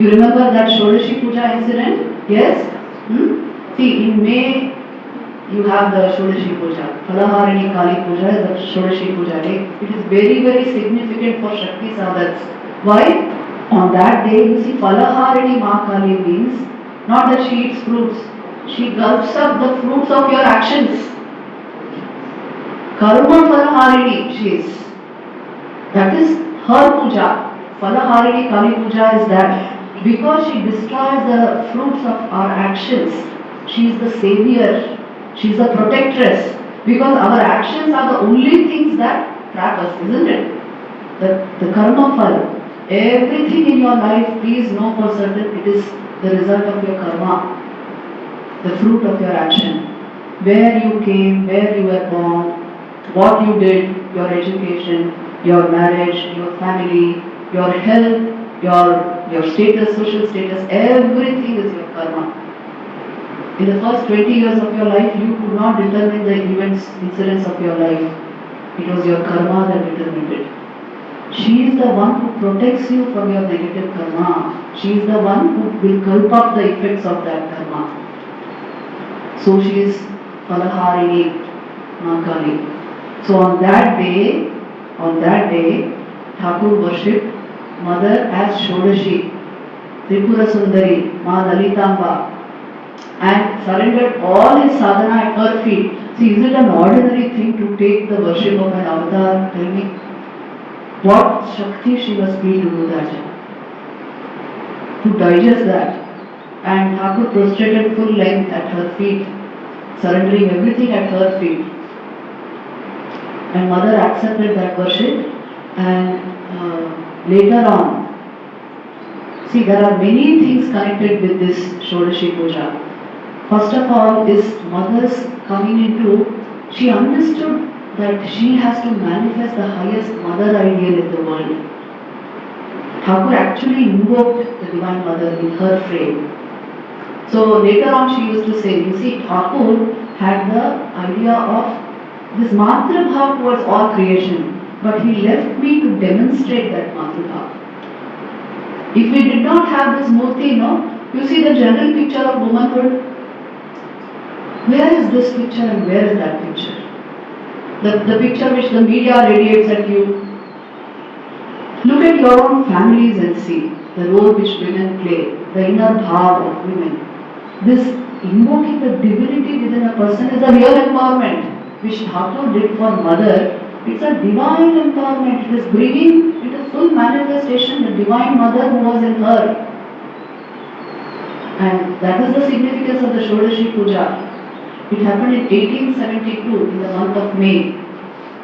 You remember that Shodashi Puja incident? Yes? See, in May, you have the Shodashi Puja. Phalaharini Kali Puja is the Shodashi Puja day. It is very, very significant for Shakti sadhaks. Why? On that day, you see, Phalaharini Ma Kali means not that she eats fruits. She gulps up the fruits of your actions. Karma Phalaharini she is. That is her puja. Phalaharini Kali Puja is that. Because she destroys the fruits of our actions. She is the savior. She is the protectress. Because our actions are the only things that trap us, isn't it? The karma phala. Everything in your life, please know for certain, it is the result of your karma. The fruit of your action. Where you came, where you were born, what you did, your education, your marriage, your family, your health, your status, social status, everything is your karma. In the first 20 years of your life, you could not determine the events, incidents of your life. It was your karma that determined it. She is the one who protects you from your negative karma. She is the one who will gulp up the effects of that karma. So she is Phalaharini Makali. So on that day, Thakur worshipped Mother as Shodashi, Tripura Sundari, Ma Lalitamba, and surrendered all his sadhana at her feet. See, is it an ordinary thing to take the worship of an avatar? Tell me. What Shakti she must be to do that? To digest that. And Thakur prostrated full length at her feet, surrendering everything at her feet. And Mother accepted that worship, and later on, see, there are many things connected with this Shodashi Puja. First of all is Mother's coming into, she understood that she has to manifest the highest mother ideal in the world. Thakur actually invoked the Divine Mother in her frame. So later on she used to say, you see, Thakur had the idea of this Matru-bhav towards all creation, but he left me to demonstrate that Matru-bhav. If we did not have this Murti, you see the general picture of womanhood. Where is this picture and where is that picture? The picture which the media radiates at you. Look at your own families and see the role which women play, the inner bhav of women. This invoking the divinity within a person is a real empowerment, which Thakur did for Mother. It's a divine empowerment. It is bringing into full manifestation the Divine Mother who was in her. And that is the significance of the Shodashi Puja. It happened in 1872 in the month of May.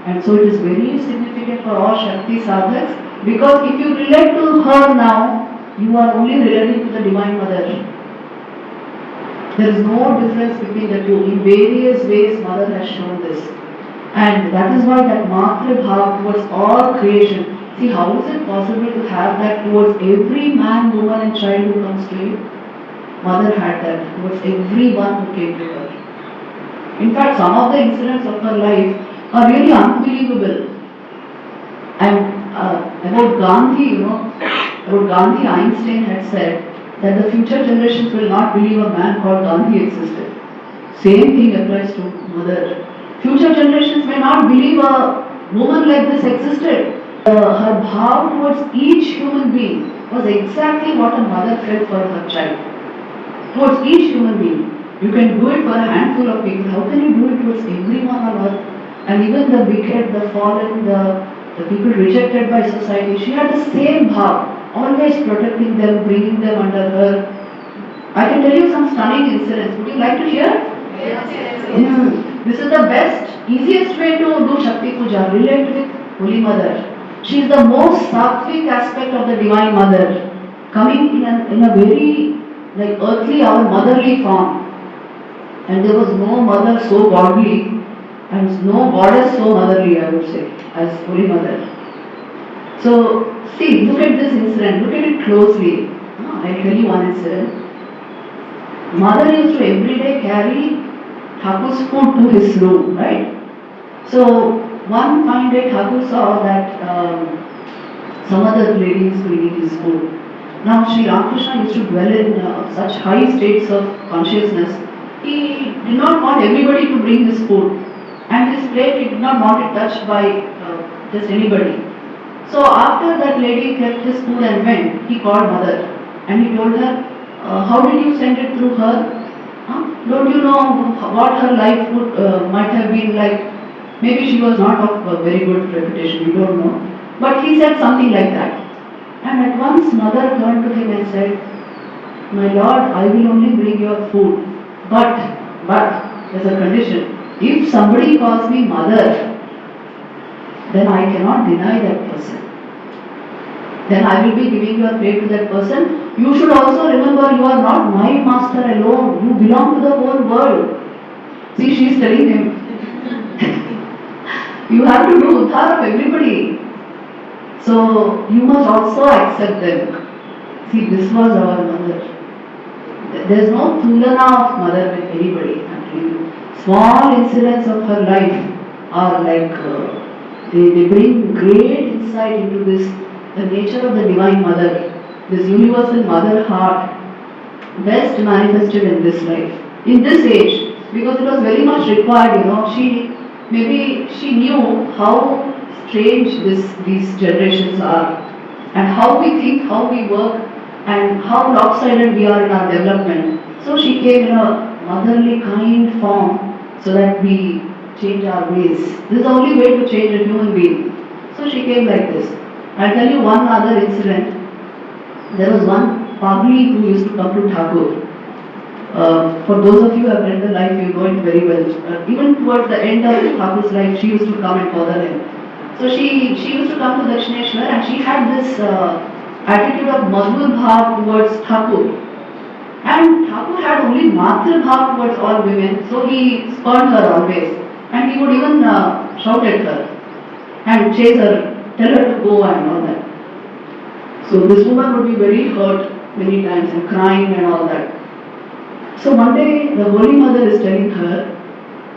And so it is very significant for all Shakti sadhaks, because if you relate to her now, you are only relating to the Divine Mother. There is no difference between the two. In various ways, Mother has shown this. And that is why that Matru-bhav towards all creation. See, how is it possible to have that towards every man, woman and child who comes to you? Mother had that towards everyone who came to her. In fact, some of the incidents of her life are really unbelievable. And about Gandhi, Einstein had said that the future generations will not believe a man called Gandhi existed. Same thing applies to Mother. Future generations may not believe a woman like this existed. Her bhav towards each human being was exactly what a mother felt for her child. Towards each human being. You can do it for a handful of people. How can you do it towards everyone on earth? And even the wicked, the fallen, the people rejected by society, she had the same bhav, always protecting them, bringing them under her. I can tell you some stunning incidents. Would you like to hear? Yes. This is the best, easiest way to do Shakti Puja. Relate with Holy Mother. She is the most sattvic aspect of the Divine Mother, coming in a very like earthly, our motherly form. And there was no mother so godly and no goddess so motherly, I would say, as Holy Mother. So, see, look at this incident, look at it closely. I'll tell you one incident. Mother used to every day carry Thakur's food to his room, right? So, one fine day Thakur saw that some other lady is bringing his food. Now Sri Ramakrishna used to dwell in such high states of consciousness. He did not want everybody to bring his food, and his plate he did not want it touched by just anybody. So after that lady kept his food and went, he called mother and he told her, how did you send it through her? Huh? Don't you know what her life would, might have been like? Maybe she was not of a very good reputation, we don't know. But he said something like that. And at once mother turned to him and said, my lord, I will only bring your food. But, there's a condition. If somebody calls me mother, then I cannot deny that person. Then I will be giving your plate to that person. You should also remember you are not my master alone. You belong to the whole world. See, she is telling him, you have to do uddhar of everybody. So you must also accept them. See, this was our mother. There is no tulana of mother with anybody. Small incidents of her life are like they bring great insight into this, the nature of the Divine Mother, this universal mother heart, best manifested in this life, in this age, because it was very much required. She knew how strange these generations are, and how we think, how we work, and how lopsided we are in our development. So she came in a motherly, kind form so that we change our ways. This is the only way to change a human being. So she came like this. I'll tell you one other incident. There was one Pagli who used to come to Thakur. For those of you who have read the life, you know it very well. Even towards the end of Thakur's life, she used to come and bother him. So she used to come to Dakshineshwar, and she had this attitude of Madhur Bhav towards Thakur. And Thakur had only Matra Bhav towards all women, so he spurned her always. And he would even shout at her and chase her, tell her to go and all that. So this woman would be very hurt many times and crying and all that. So one day the Holy Mother is telling her,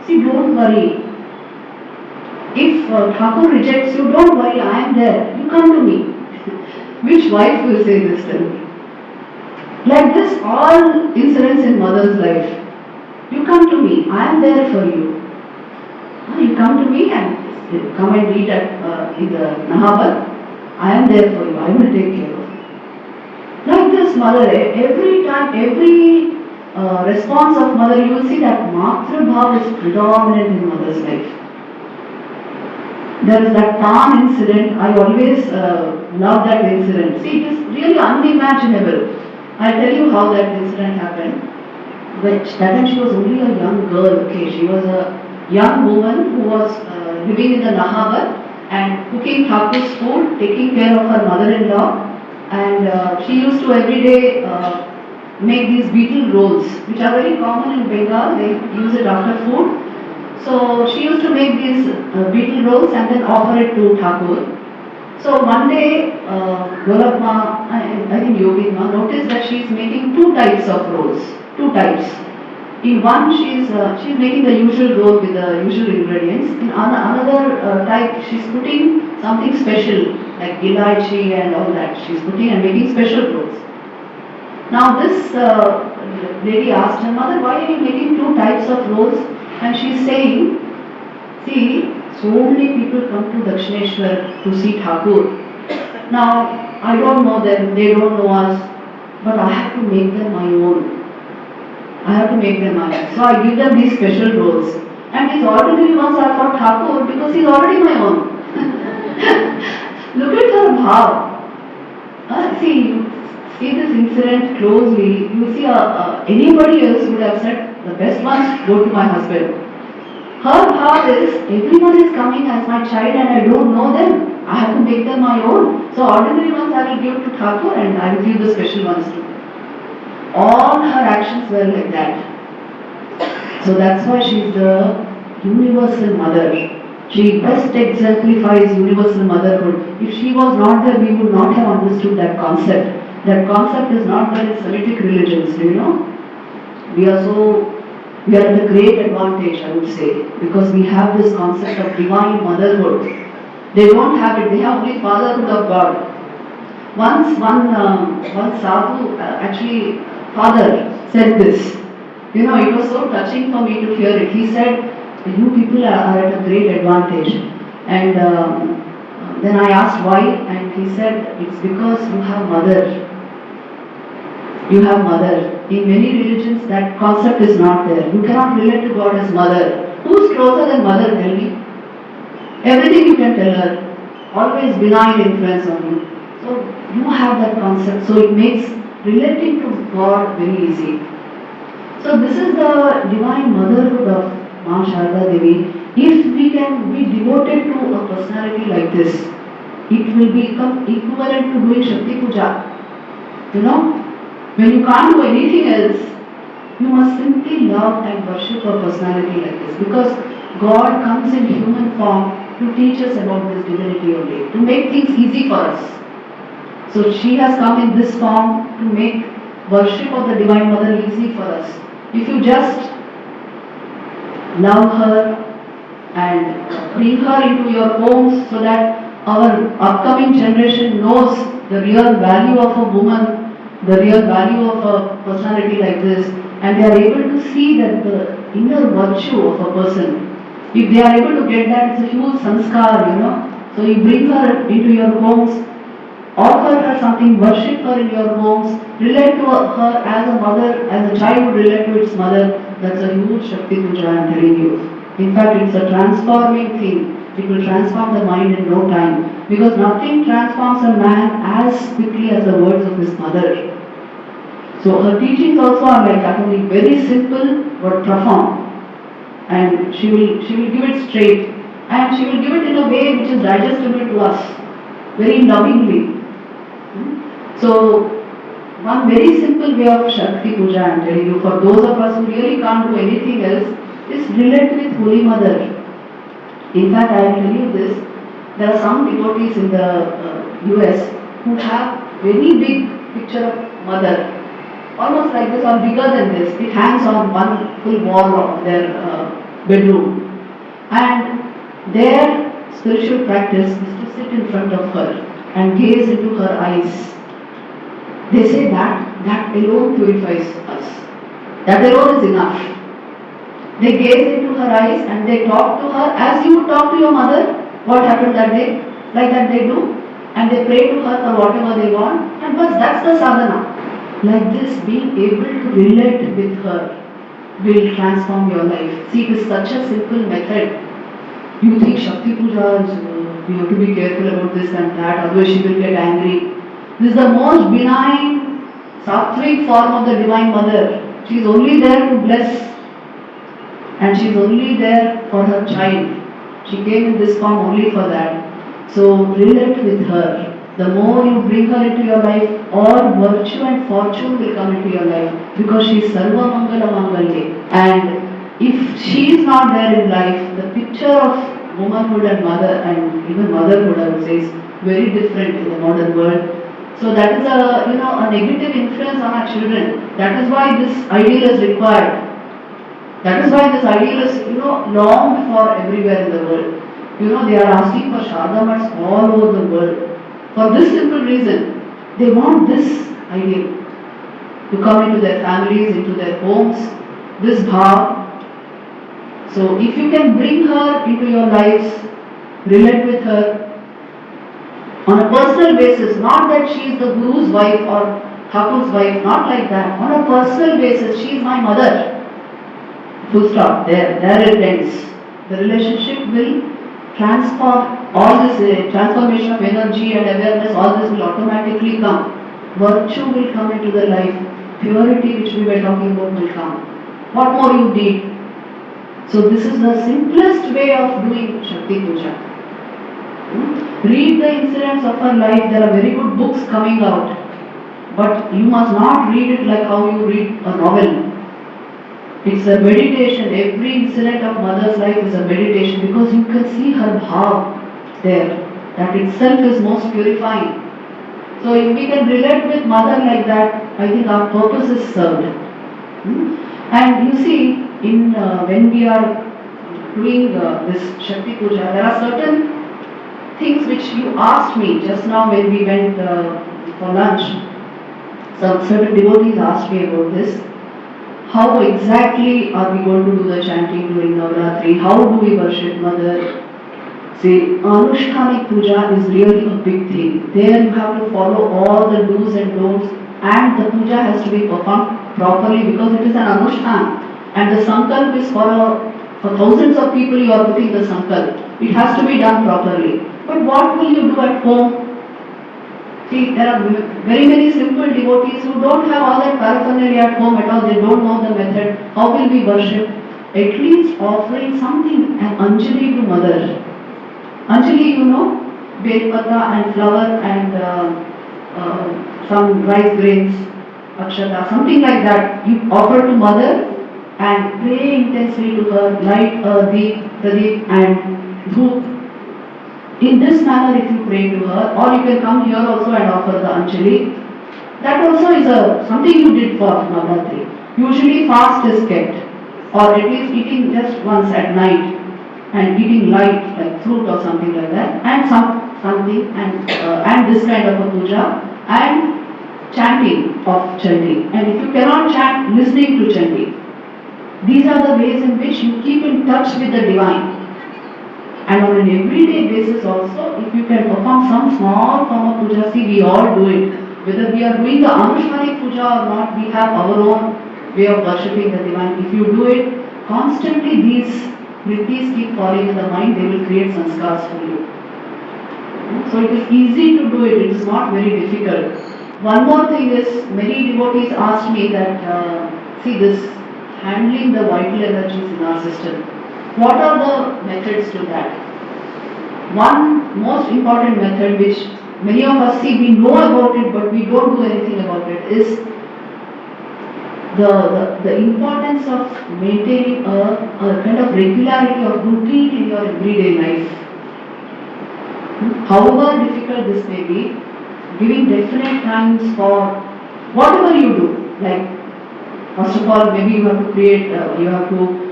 see, don't worry. If Thakur rejects you, don't worry, I am there. You come to me. Which wife will say this, tell me? Like this, all incidents in mother's life. You come to me, I am there for you. You come to me and come and eat at in the Nahabat. I am there for you, I will take care of you. Like this, mother, every time, every response of mother, you will see that Matra Bhav is predominant in mother's life. There is that Tan incident. I always love that incident. See, it is really unimaginable. I'll tell you how that incident happened. That time she was only a young girl. Okay, she was a young woman who was living in the Nahabat and cooking Thakur's food, taking care of her mother-in-law, and she used to every day make these beetle rolls, which are very common in Bengal. They use it after food. So she used to make these beetle rolls and then offer it to Thakur. So one day, Golapma, I think Yogi Ma, noticed that she is making two types of rolls. Two types. In one, she's making the usual roll with the usual ingredients. In another type, she's putting something special like ilaichi and all that. She's putting and making special rolls. Now this lady asked her, mother, why are you making two types of rolls? And she's saying, see, so many people come to Dakshineshwar to see Thakur. Now, I don't know them, they don't know us, but I have to make them my own. I have to make them my own. So I give them these special rolls. And these ordinary ones are for Thakur because he's already my own. Look at her bhav. See this incident closely. You see, anybody else would have said, the best ones go to my husband. Her bhav is, everyone is coming as my child and I don't know them. I have to make them my own. So ordinary ones I will give to Thakur and I will give the special ones to him. All her actions were like that. So that's why she is the universal mother. She best exemplifies universal motherhood. If she was not there, we would not have understood that concept. That concept is not there in Semitic religions, do you know? We are at a great advantage, I would say, because we have this concept of divine motherhood. They don't have it, they have only fatherhood of God. Once one sadhu, actually father, said this. You know, it was so touching for me to hear it. He said, "You people are at a great advantage." And then I asked why, and he said, "It's because you have mother. You have mother. In many religions, that concept is not there. You cannot relate to God as mother. Who's closer than mother? Tell me. Everything you can tell her. Always benign influence on you. So you have that concept. So it makes relating to God very easy. So this is the divine motherhood of Ma Sharda Devi. If we can be devoted to a personality like this, it will become equivalent to doing Shakti Puja. You know, when you can't do anything else, you must simply love and worship a personality like this, because God comes in human form to teach us about this divinity only, to make things easy for us. So she has come in this form to make worship of the Divine Mother easy for us. If you just love her and bring her into your homes so that our upcoming generation knows the real value of a woman, the real value of a personality like this, and they are able to see that the inner virtue of a person. If they are able to get that, it's a huge sanskar, you know. So you bring her into your homes, offer her something, worship her in your homes, relate to her as a mother, as a child would relate to its mother. That's a huge Shakti Puja, I'm telling you. In fact, it's a transforming thing. It will transform the mind in no time, because nothing transforms a man as quickly as the words of his mother. So her teachings also are like that, only very simple but profound. And she will give it straight, and she will give it in a way which is digestible to us, very lovingly. So, one very simple way of Shakti Puja, I am telling you, for those of us who really can't do anything else, is relate with Holy Mother. In fact, I will tell you this, there are some devotees in the US who have very big picture of Mother, almost like this or bigger than this. It hangs on one full wall of their bedroom. And their spiritual practice is to sit in front of her and gaze into her eyes. They say that alone purifies us. That alone is enough. They gaze into her eyes and they talk to her as you would talk to your mother. What happened that day? Like that they do. And they pray to her for whatever they want. And but that's the sadhana. Like this, being able to relate with her will transform your life. See, it is such a simple method. You think Shakti Puja is, you have to be careful about this and that, otherwise she will get angry. This is the most benign, sattvic form of the Divine Mother. She is only there to bless, and she is only there for her child. She came in this form only for that. So relate with her. The more you bring her into your life, all virtue and fortune will come into your life, because she is Sarva Mangala Mangalye. And if she is not there in life, the picture of womanhood and mother, and even motherhood, I would say, is very different in the modern world. So that is a negative influence on our children. That is why this ideal is required. That is why this ideal is longed for everywhere in the world. They are asking for Sharda Mats all over the world. For this simple reason, they want this ideal to come into their families, into their homes, this bhav. So if you can bring her into your lives, relate with her on a personal basis, not that she is the Guru's wife or Thakur's wife, not like that. On a personal basis, she is my mother. Full stop. There it ends. The relationship will transform. All this transformation of energy and awareness, all this will automatically come. Virtue will come into the life. Purity, which we were talking about, will come. What more you need? So this is the simplest way of doing Shakti Puja. Read the incidents of her life. There are very good books coming out. But you must not read it like how you read a novel. It's a meditation. Every incident of mother's life is a meditation, because you can see her bhav there. That itself is most purifying. So if we can relate with mother like that, I think our purpose is served. And you see, when we are doing this Shakti Puja, there are certain things which you asked me just now when we went for lunch, some certain devotees asked me about this. How exactly are we going to do the chanting during Navratri? How do we worship Mother? See, Anushthanik puja is really a big thing. There you have to follow all the do's and don'ts, and the puja has to be performed properly because it is an Anushtan. And the sankalp is for thousands of people you are putting the sankalp. It has to be done properly. But what will you do at home? See, there are very many simple devotees who don't have all that paraphernalia at home at all. They don't know the method. How will we worship? At least offering something, an Anjali to Mother. Anjali, you know, bel pata and flower and some rice grains, akshata, something like that. You offer to Mother and pray intensely to her, light a deep, pradeep and dhoop. In this manner, if you pray to her, or you can come here also and offer the Anjali, that also is something you did for Navratri. Usually fast is kept, or at least eating just once at night, and eating light like fruit or something like that, and something and this kind of a puja and chanting of chanting. And if you cannot chant, listening to chanting. These are the ways in which you keep in touch with the divine. And on an everyday basis also, if you can perform some small form of puja, see we all do it. Whether we are doing the Anushmanik puja or not, we have our own way of worshipping the divine. If you do it, constantly these vritis keep falling in the mind, they will create sanskars for you. So it is easy to do it, it is not very difficult. One more thing is, many devotees asked me that, see this, handling the vital energies in our system. What are the methods to that? One most important method which many of us see, we know about it but we don't do anything about it, is the importance of maintaining a kind of regularity or routine in your everyday life. However difficult this may be, giving definite times for whatever you do. Like, first of all, maybe you have to create, you have to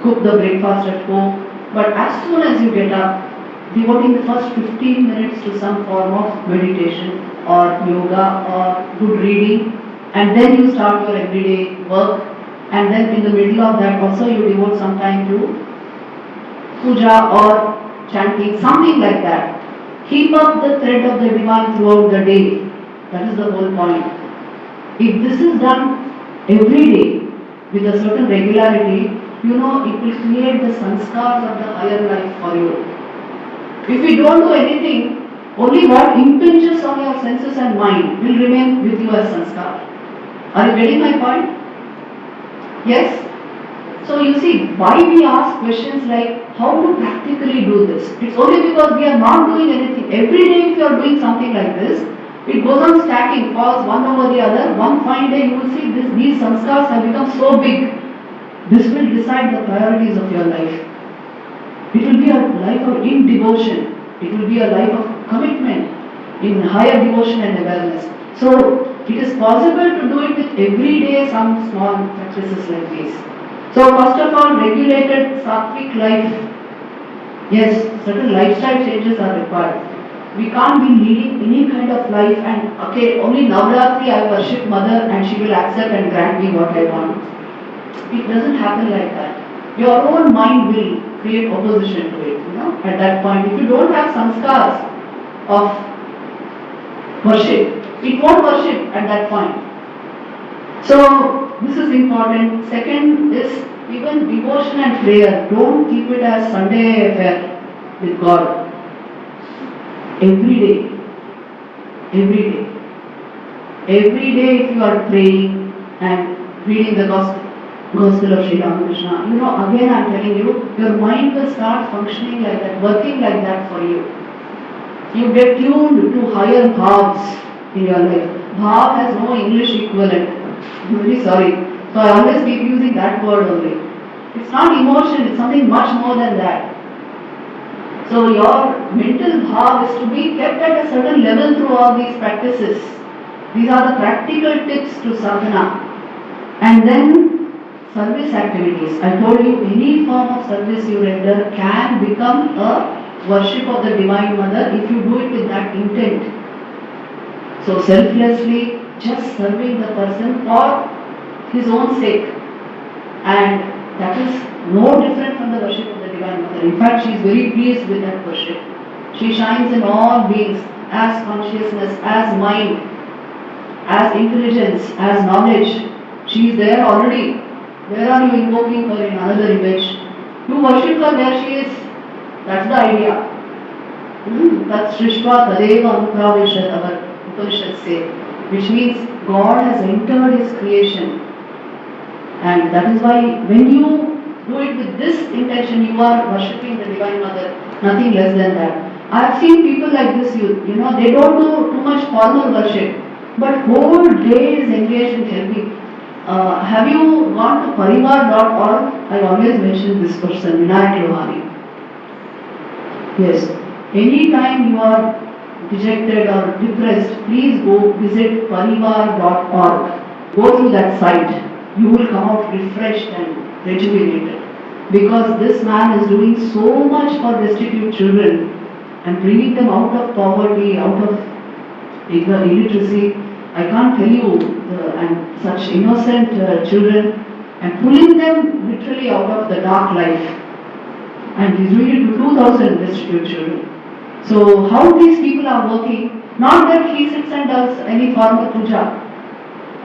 cook the breakfast at home, but as soon as you get up, devoting the first 15 minutes to some form of meditation or yoga or good reading, and then you start your everyday work, and then in the middle of that also you devote some time to puja or chanting, something like that. Keep up the thread of the divine throughout the day. That is the whole point. If this is done every day with a certain regularity, you know, it will create the sanskars of the higher life for you. If we don't do anything, only what impinges on your senses and mind will remain with you as sanskar. Are you getting my point? Yes? So you see, why we ask questions like, how to practically do this? It's only because we are not doing anything. Every day if you are doing something like this, it goes on stacking, falls one over the other. One fine day you will see these sanskars have become so big. This will decide the priorities of your life. It will be a life of in devotion. It will be a life of commitment in higher devotion and awareness. So it is possible to do it with every day some small practices like these. So first of all, regulated sattvic life. Yes, certain lifestyle changes are required. We can't be leading any kind of life and okay, only Navratri I worship Mother and she will accept and grant me what I want. It doesn't happen like that. Your own mind will create opposition to it, at that point. If you don't have sanskars of worship, it won't worship at that point. So, this is important. Second is even devotion and prayer. Don't keep it as Sunday affair with God. Every day. Every day. Every day if you are praying and reading the Gospel of Sri Ramakrishna, again I am telling you, your mind will start functioning like that, working like that for you. You get tuned to higher bhavs in your life. Bhav has no English equivalent. I'm really sorry. So I always keep using that word only. It's not emotion, it's something much more than that. So your mental bhav is to be kept at a certain level through all these practices. These are the practical tips to sadhana. And then service activities. I told you any form of service you render can become a worship of the Divine Mother if you do it with that intent. So selflessly, just serving the person for his own sake. And that is no different from the worship of the Divine Mother. In fact, she is very pleased with that worship. She shines in all beings as consciousness, as mind, as intelligence, as knowledge. She is there already. Where are you invoking her in another image? You worship her where she is. That's the idea. That's Shrishva Tadeva Anupravishat, our Upanishads say, which means God has entered his creation. And that is why when you do it with this intention, you are worshipping the Divine Mother, nothing less than that. I have seen people like this, you know, they don't do too much formal worship, but whole day is engaged in helping. Have you gone to parivar.org? I always mention this person, Vinayak Lohani. Yes. Anytime you are dejected or depressed, please go visit parivar.org. Go through that site. You will come out refreshed and rejuvenated. Because this man is doing so much for destitute children and bringing them out of poverty, out of illiteracy. I can't tell you, and such innocent children, and pulling them literally out of the dark life. And he's doing it to 2,000 destitute children. So how these people are working, not that he sits and does any form of puja.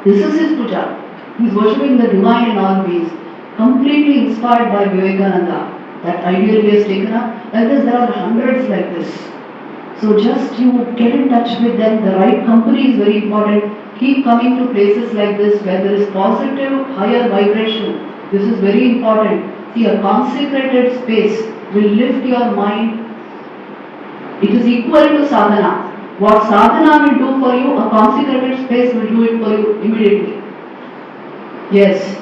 This is his puja. He's worshipping the divine in all beings, completely inspired by Vivekananda. That ideal he has taken up. Like this, there are hundreds like this. So just you get in touch with them. The right company is very important. Keep coming to places like this where there is positive, higher vibration. This is very important. See, a consecrated space will lift your mind. It is equal to sadhana. What sadhana will do for you, a consecrated space will do it for you immediately. Yes.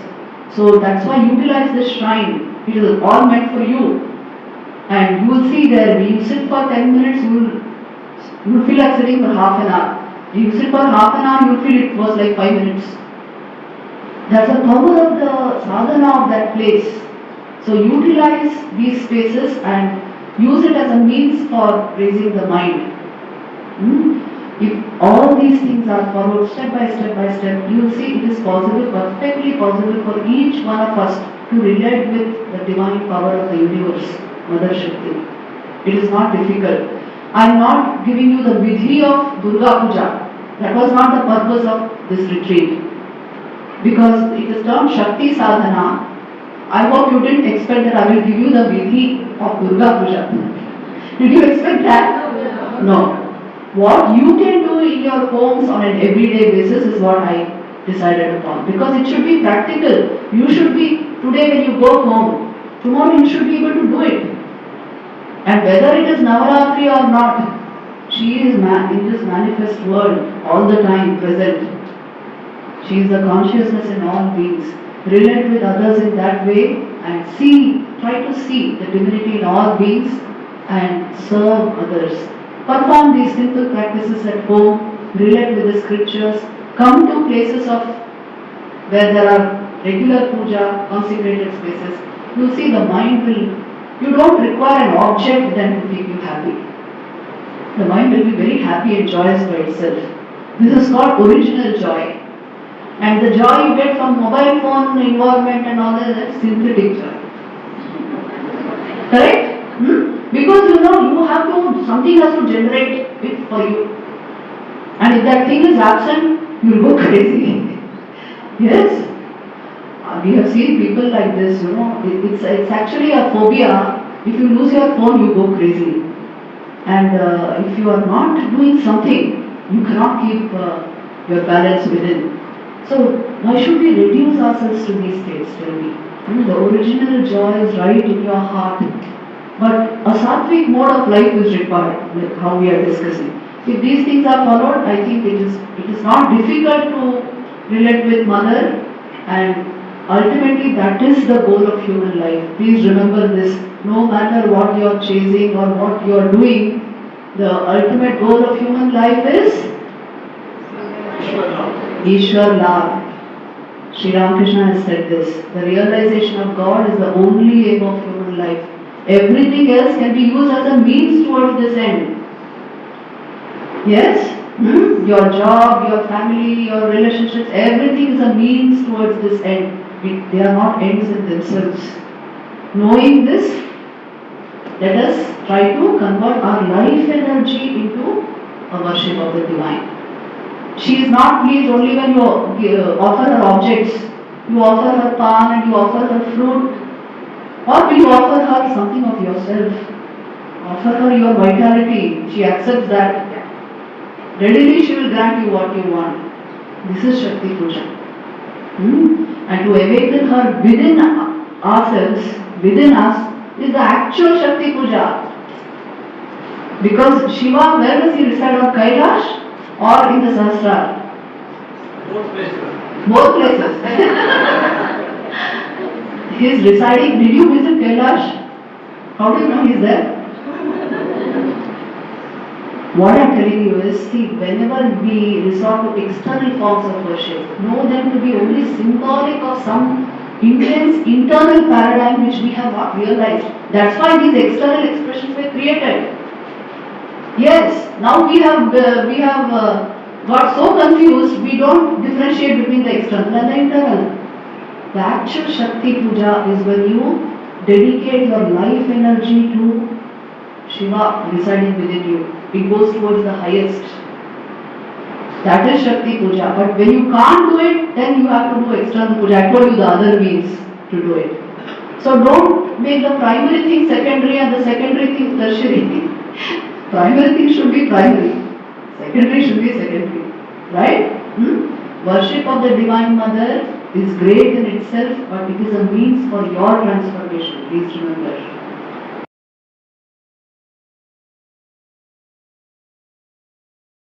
So that's why utilize this shrine. It is all meant for you. And you will see there, when you sit for 10 minutes, you will feel like sitting for half an hour. If you sit for half an hour, you will feel it was like 5 minutes. That's the power of the sadhana of that place. So utilize these spaces and use it as a means for raising the mind. If all these things are followed step by step, you will see it is possible, perfectly possible for each one of us to relate with the divine power of the universe, Mother Shakti. It is not difficult. I am not giving you the vidhi of Durga Puja. That was not the purpose of this retreat. Because it is termed Shakti Sadhana. I hope you didn't expect that I will give you the vidhi of Durga Puja. Did you expect that? No. What you can do in your homes on an everyday basis is what I decided upon. Because it should be practical. You should be, today when you go home, tomorrow you should be able to do it. And whether it is Navaratri or not, she is in this manifest world all the time present. She is the consciousness in all beings. Relate with others in that way and try to see the divinity in all beings and serve others. Perform these simple practices at home, relate with the scriptures, come to places where there are regular puja, consecrated spaces. You will see the mind you don't require an object then to keep you happy. The mind will be very happy and joyous by itself. This is called original joy. And the joy you get from mobile phone involvement and all that is synthetic joy. Correct? Because something has to generate it for you. And if that thing is absent, you will go crazy. Yes? We have seen people like this, it's actually a phobia. If you lose your phone, you go crazy. And if you are not doing something, you cannot keep your balance within. So, why should we reduce ourselves to these states, tell me? The original joy is right in your heart. But a sattvic mode of life is required, like how we are discussing. If these things are followed, I think it is not difficult to relate with Mother, and ultimately that is the goal of human life. Please remember this, no matter what you are chasing or what you are doing, the ultimate goal of human life is Ishwar Labh. Sri Ramakrishna has said this. The realization of God is the only aim of human life. Everything else can be used as a means towards this end. Yes? Your job, your family, your relationships, everything is a means towards this end. They are not ends in themselves. Knowing this, let us try to convert our life energy into a worship of the divine. She is not pleased only when you offer her objects. You offer her palm and you offer her fruit. Or will you offer her something of yourself? Offer her your vitality. She accepts that. Readily she will grant you what you want. This is Shakti Puja. And to awaken her within ourselves, within us, is the actual Shakti Puja. Because Shiva, where does he reside, on Kailash or in the Sahasrara? Both places. Both places. He is residing. Did you visit Kailash? How do you know he is there? What I am telling you is, see, whenever we resort to external forms of worship, know them to be only symbolic of some intense internal paradigm which we have not realized. That's why these external expressions were created. Yes, now we have got so confused, we don't differentiate between the external and the internal. The actual Shakti Puja is when you dedicate your life energy to Shiva residing within you. It goes towards the highest. That is Shakti Puja. But when you can't do it, then you have to do external puja. I told you the other means to do it. So don't make the primary thing secondary and the secondary thing tertiary. Primary thing should be primary. Secondary should be secondary. Right? Worship of the Divine Mother is great in itself, but it is a means for your transformation. Please remember.